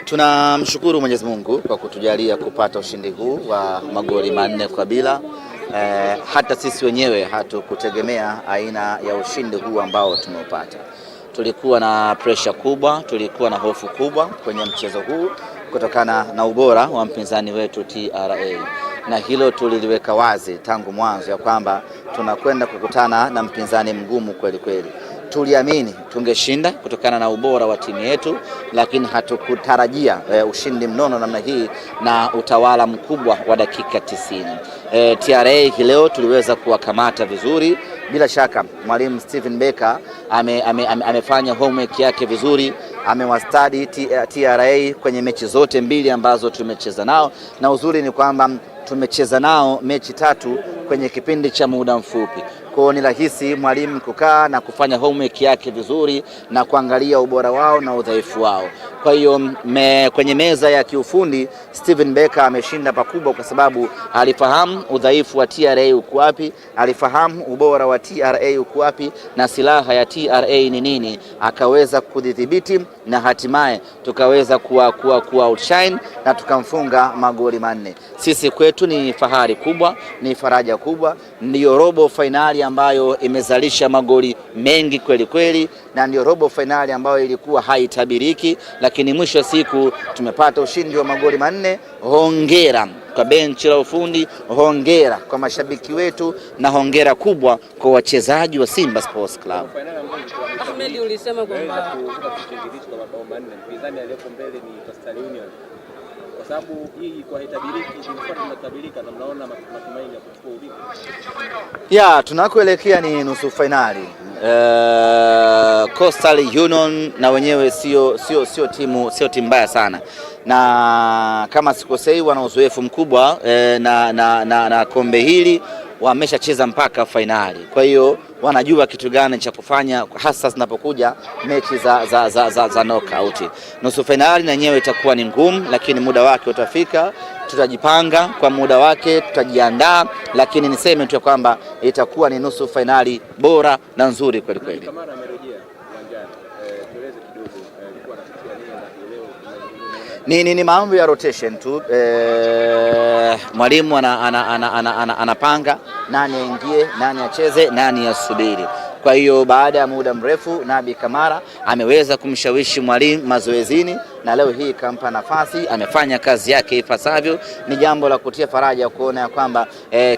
Tunamshukuru Mwenyezi Mungu kwa kutujalia kupata ushindi huu wa magoli 4-0. Hata sisi wenyewe hatukutegemea aina ya ushindi huu ambao tumeupata. Tulikuwa na pressure kubwa, tulikuwa na hofu kubwa kwenye mchezo huu kutokana na ubora wa mpinzani wetu TRA, na hilo tuliliweka wazi tangu mwanzo ya kwamba tunakwenda kukutana na mpinzani mgumu kweli kweli. Tuliamini tungeshinda kutokana na ubora wa timu yetu, lakini hatukutarajia ushindi mnono namna hii na utawala mkubwa wa dakika 90. TRA leo tuliweza kuwakamata vizuri. Bila shaka mwalimu Steven Becker amefanya homework yake vizuri, amewastadi TRA kwenye mechi zote mbili ambazo tumecheza nao, na uzuri ni kwamba tumecheza nao mechi 3 kwenye kipindi cha muda mfupi. Kwa ni rahisi mwalimu kukaa na kufanya homework yake vizuri na kuangalia ubora wao na udhaifu wao. Kwa hiyo kwenye meza ya kiufundi Steven Becker ameshinda pakubwa, kwa sababu alifahamu udhaifu wa TRA uko wapi, alifahamu ubora wa TRA uko wapi na silaha ya TRA ni nini, akaweza kudhibiti na hatimaye tukaweza kuwa outshine na tukamfunga magoli 4. Sisi kwetu ni fahari kubwa, ni faraja kubwa, ndio robo finali ambayo imezalisha magoli mengi kweli kweli, na ndio robo finali ambayo ilikuwa haitabiriki, lakini mwisho wa siku tumepata ushindi wa magoli 4. Hongera kwa benchi la ufundi, hongera kwa mashabiki wetu, na hongera kubwa kwa wachezaji wa Simba Sports Club. Ahmed, ulisema kwamba mpinzani aliyeko mbele ni Coastal Union, kwa sababu hii kwa haitabiriki, tunatabirika na mnaona matumaini ya kuchukua ubingwa. Tunakoelekea ni nusu finali. Coastal Union na wenyewe sio timu mbaya sana, na kama sikosei wana uzoefu mkubwa na kombe hili, wameshacheza mpaka finali. Kwa hiyo wanajua kitu gani cha kufanya, hasa zinapokuja mechi za knockout. Nusu finali na yenyewe itakuwa ni ngumu, lakini muda wake utafika. Tutajipanga kwa muda wake, tutajiandaa, lakini niseme tu kwamba itakuwa ni nusu finali bora na nzuri kweli kweli. Ni mambo ya rotation tu. Mwalimu anapanga nani aingie, nani acheze, nani asubiri. Kwa hiyo baada ya muda mrefu Nabi Kamara ameweza kumshawishi mwalimu mazoezini, na leo hii kampa nafasi, amefanya kazi yake ipasavyo. Ni jambo la kutia faraja kuona ya kwamba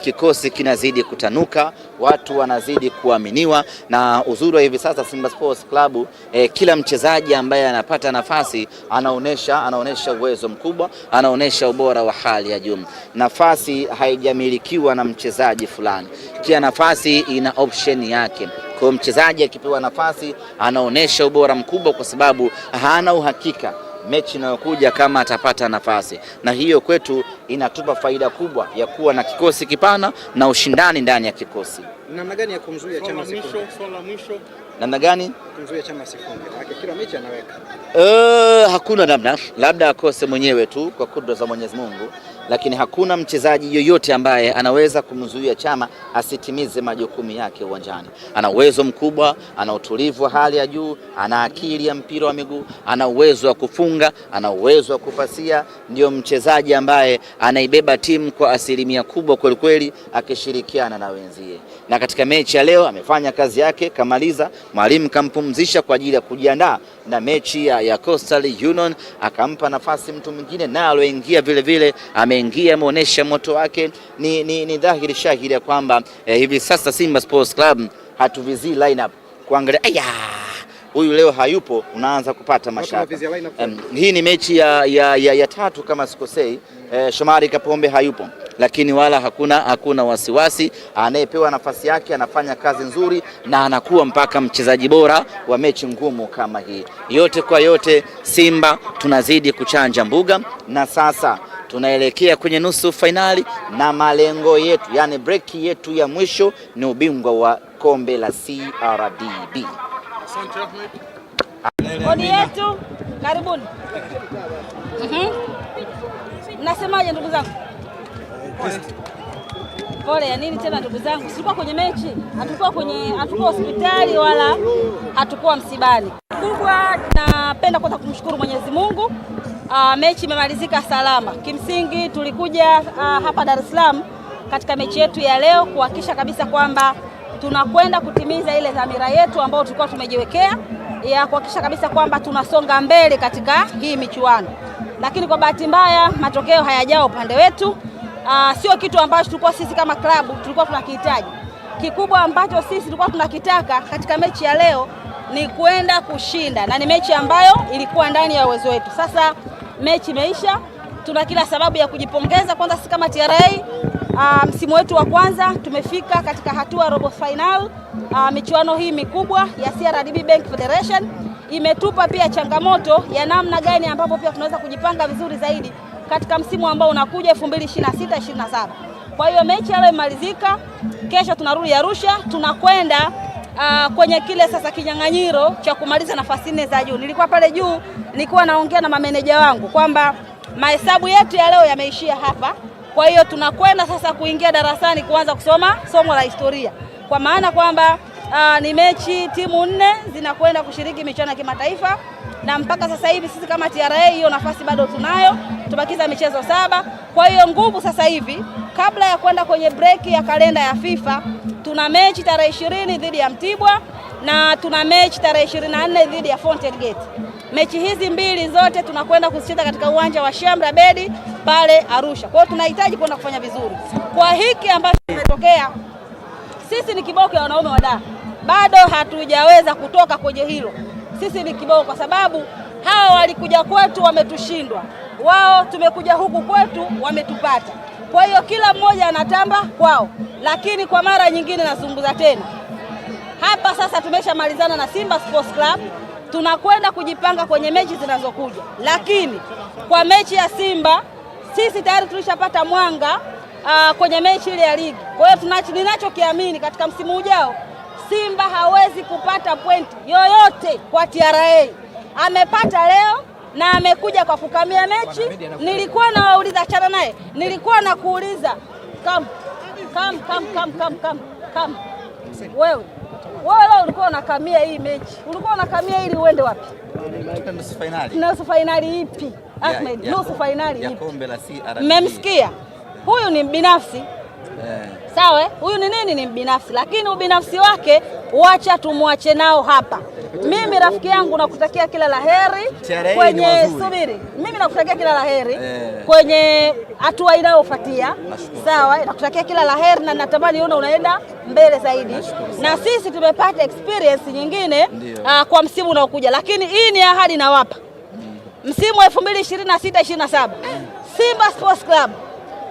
kikosi kinazidi kutanuka, watu wanazidi kuaminiwa, na uzuri wa hivi sasa Simba Sports Club, kila mchezaji ambaye anapata nafasi anaonesha uwezo mkubwa, anaonesha ubora wa hali ya juu. Nafasi haijamilikiwa na mchezaji fulani, kila nafasi ina option yake. Kwa mchezaji akipewa nafasi anaonesha ubora mkubwa, kwa sababu hana uhakika mechi inayokuja kama atapata nafasi, na hiyo kwetu inatupa faida kubwa ya kuwa na kikosi kipana na ushindani ndani ya kikosi. Namna gani ya kumzuia Chama asifunge? Namna gani kumzuia Chama asifunge? Maana kila mechi anaweka. Hakuna namna, labda akose mwenyewe tu kwa kudra za Mwenyezi Mungu, lakini hakuna mchezaji yoyote ambaye anaweza kumzuia Chama asitimize majukumu yake uwanjani. Ana uwezo mkubwa, ana utulivu wa hali ya juu, ana akili ya mpira wa miguu, ana uwezo wa kufunga, ana uwezo wa kupasia. Ndio mchezaji ambaye anaibeba timu kwa asilimia kubwa kweli kweli, akishirikiana na wenzie. Na katika mechi ya leo amefanya kazi yake, kamaliza. Mwalimu kampumzisha kwa ajili ya kujiandaa na mechi ya Coastal Union, akampa nafasi mtu mwingine, na aloingia vile vile ameingia, ameonyesha moto wake. Ni dhahiri shahiri ya kwamba hivi sasa Simba Sports Club hatuvizii lineup kuangalia huyu leo hayupo, unaanza kupata mashaka. Hii ni mechi ya 3 kama sikosei. Shomari Kapombe hayupo, lakini wala hakuna wasiwasi. Anayepewa nafasi yake anafanya kazi nzuri na anakuwa mpaka mchezaji bora wa mechi ngumu kama hii. Yote kwa yote, Simba tunazidi kuchanja mbuga, na sasa tunaelekea kwenye nusu finali, na malengo yetu, yani break yetu ya mwisho ni ubingwa wa kombe la CRDB. Asante Ahmed. Odi yetu, karibuni. Mnasemaje ndugu zangu? Pole ya nini tena ndugu zangu? Tulikuwa kwenye mechi, hatukuwa hospitali wala hatukuwa msibani. Kubwa na napenda kwanza kumshukuru Mwenyezi Mungu. Mechi imemalizika salama. Kimsingi tulikuja hapa Dar es Salaam katika mechi yetu ya leo kuhakikisha kabisa kwamba tunakwenda kutimiza ile dhamira yetu ambayo tulikuwa tumejiwekea ya kuhakikisha kabisa kwamba tunasonga mbele katika hii michuano. Lakini kwa bahati mbaya matokeo hayajao upande wetu. Sio kitu ambacho tulikuwa sisi kama klabu tulikuwa tunakihitaji. Kikubwa ambacho sisi tulikuwa tunakitaka katika mechi ya leo ni kwenda kushinda, na ni mechi ambayo ilikuwa ndani ya uwezo wetu. Sasa mechi imeisha, tuna kila sababu ya kujipongeza. Kwanza sisi kama TRA, msimu wetu wa kwanza tumefika katika hatua robo final. Michuano hii mikubwa ya CRDB Bank Federation imetupa pia changamoto ya namna gani ambapo pia tunaweza kujipanga vizuri zaidi katika msimu ambao unakuja 2026-27. Kwa hiyo mechi leo imalizika, kesho tunarudi Arusha, tunakwenda kwenye kile sasa kinyang'anyiro cha kumaliza nafasi 4 za juu. Nilikuwa pale juu, nilikuwa naongea na mameneja wangu kwamba mahesabu yetu ya leo yameishia hapa. Kwa hiyo tunakwenda sasa kuingia darasani kuanza kusoma somo la historia. Kwa maana kwamba ni mechi timu 4 zinakwenda kushiriki michuano ya kimataifa, na mpaka sasa hivi sisi kama TRA hiyo nafasi bado tunayo, tubakiza michezo 7. Kwa hiyo nguvu sasa hivi kabla ya kwenda kwenye break ya kalenda ya FIFA, tuna mechi tarehe 20 dhidi ya Mtibwa na tuna mechi tarehe 24 dhidi ya Fountain Gate. Mechi hizi mbili zote tunakwenda kuzicheza katika uwanja wa Shamra Bedi pale Arusha. Kwa hiyo tunahitaji kwenda kufanya vizuri. Kwa hiki ambacho kimetokea, sisi ni kiboko ya wanaume wa Dar. Bado hatujaweza kutoka kwenye hilo. Sisi ni kiboko kwa sababu hawa walikuja kwetu wametushindwa. Wao tumekuja huku kwetu wametupata. Kwa hiyo kila mmoja anatamba kwao. Lakini kwa mara nyingine nazungumza tena, hapa sasa tumeshamalizana na Simba Sports Club, tunakwenda kujipanga kwenye mechi zinazokuja. Lakini kwa mechi ya Simba sisi tayari tulishapata mwanga kwenye mechi ile ya ligi. Kwa hiyo ninachokiamini katika msimu ujao Simba hawezi kupata pointi yoyote kwa TRA. Amepata leo na amekuja kwa kukamia mechi. Nilikuwa nawauliza chana naye, nilikuwa nakuuliza kam. Wewe leo ulikuwa unakamia hii mechi, ulikuwa unakamia ili uende wapi? Nusu finali. Nusu finali ipi? Ahmed, nusu finali ipi? Kombe la CRDB. Mmemsikia? Huyu ni binafsi. Sawa, huyu ni nini? Ni binafsi, lakini ubinafsi wake wacha tumwache nao hapa. Mimi rafiki yangu nakutakia kila laheri kwenye subiri. Mimi nakutakia kila laheri kwenye hatua inayofuatia. Sawa, nakutakia kila laheri na natamani unaenda mbele zaidi. Na sisi tumepata experience nyingine kwa msimu unaokuja, lakini hii ni ahadi nawapa. Msimu 2026-27 Simba Sports Club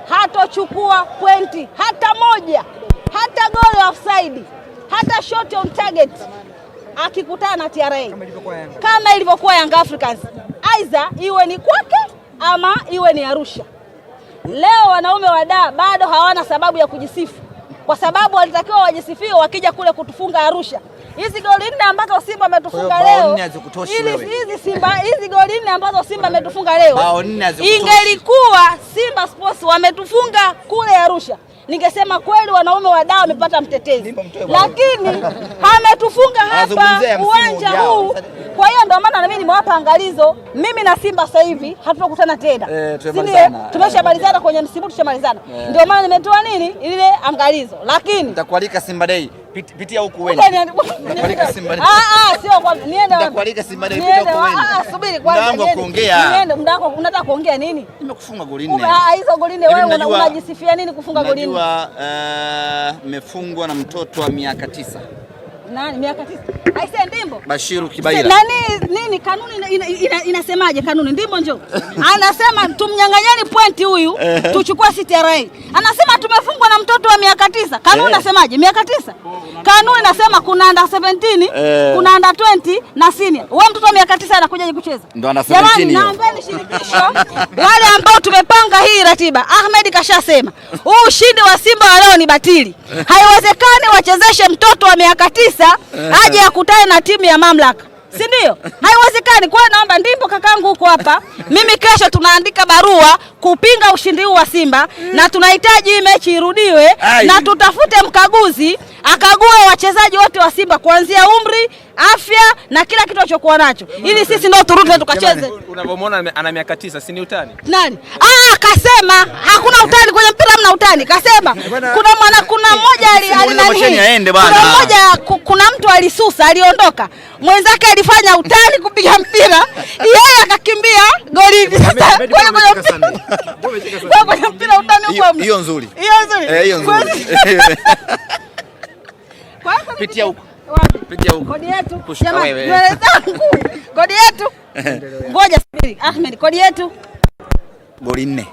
hatochukua pointi hata moja, hata goal offside, hata shot on target akikutana na TRA kama ilivyokuwa Young Africans, aidha iwe ni kwake ama iwe ni Arusha. Leo wanaume wa Dar bado hawana sababu ya kujisifu, kwa sababu walitakiwa wajisifie wakija kule kutufunga Arusha. Hizi goli 4 ambazo Simba ametufunga leo, hizi goli 4 ambazo Simba ametufunga leo, ingelikuwa Simba Sports wametufunga kule Arusha, ningesema kweli wanaume wa Dar wamepata mtetezi, lakini ametufunga hapa uwanja huu. Kwa hiyo ndio maana na mimi nimewapa angalizo. Mimi na Simba sasa hivi hatutokutana tena. Tumeshamalizana kwenye msimu, tushamalizana. Ndio maana nimetoa nini ile angalizo, lakini nitakualika Simba Day. Pitia huku wewe. Nitakualika Simba Day. Sio kwa niende. Nitakualika Simba Day, pitia huku wewe. Subiri kwanza. Ndio kuongea. Niende, muda wako unataka kuongea nini? Nimekufunga goli 4. Hizo goli 4 wewe unajisifia nini kufunga goli 4? Najua mmefungwa na mtoto wa miaka 9. Nani miaka 9? Aise Ndimbo. Bashiru Kibaila. Nini kanuni inasemaje kanuni? Ndimbo njoo. Anasema tumnyang'anyeni pointi huyu, tuchukue CTRA. Anasema tumefungwa na mtoto wa miaka 9. Kanuni inasemaje? Miaka 9. Kanuni inasema kuna under 17, kuna under 20 na senior. Wewe mtoto wa miaka 9 anakuja kucheza. Ndio ana 17 hiyo. Naambeni shirikisho wale ambao tumepanga hii ratiba. Ahmed kashasema. Huu ushindi wa Simba wa leo ni batili. Haiwezekani wachezeshe mtoto wa miaka 9 aje akutane na timu ya mamlaka. Si ndio? Haiwezekani. Kwa naomba Ndimbo kakangu huko hapa. Mimi kesho tunaandika barua kupinga ushindi huu wa Simba na tunahitaji hii mechi irudiwe na tutafute mkaguzi akague wachezaji wote wa Simba kuanzia umri, afya na kila kitu alichokuwa nacho, ili sisi ndio turudi tukacheze. Unapomwona ana miaka 9, si ni utani? Nani? Kasema hakuna utani kwenye mpira, mna utani. Kasema kuna mmoja kuna mtu alisusa, aliondoka, mwenzake alifanya utani kupiga mpira, yeye akakimbia golini. Sasa kwenye mpira utani uko mna. Hiyo nzuri. Hiyo nzuri. Pitia huko. Pitia huko. Kodi yetu. Jamani, kodi yetu. Ngoja subiri. Ahmed, kodi yetu. Goli 4.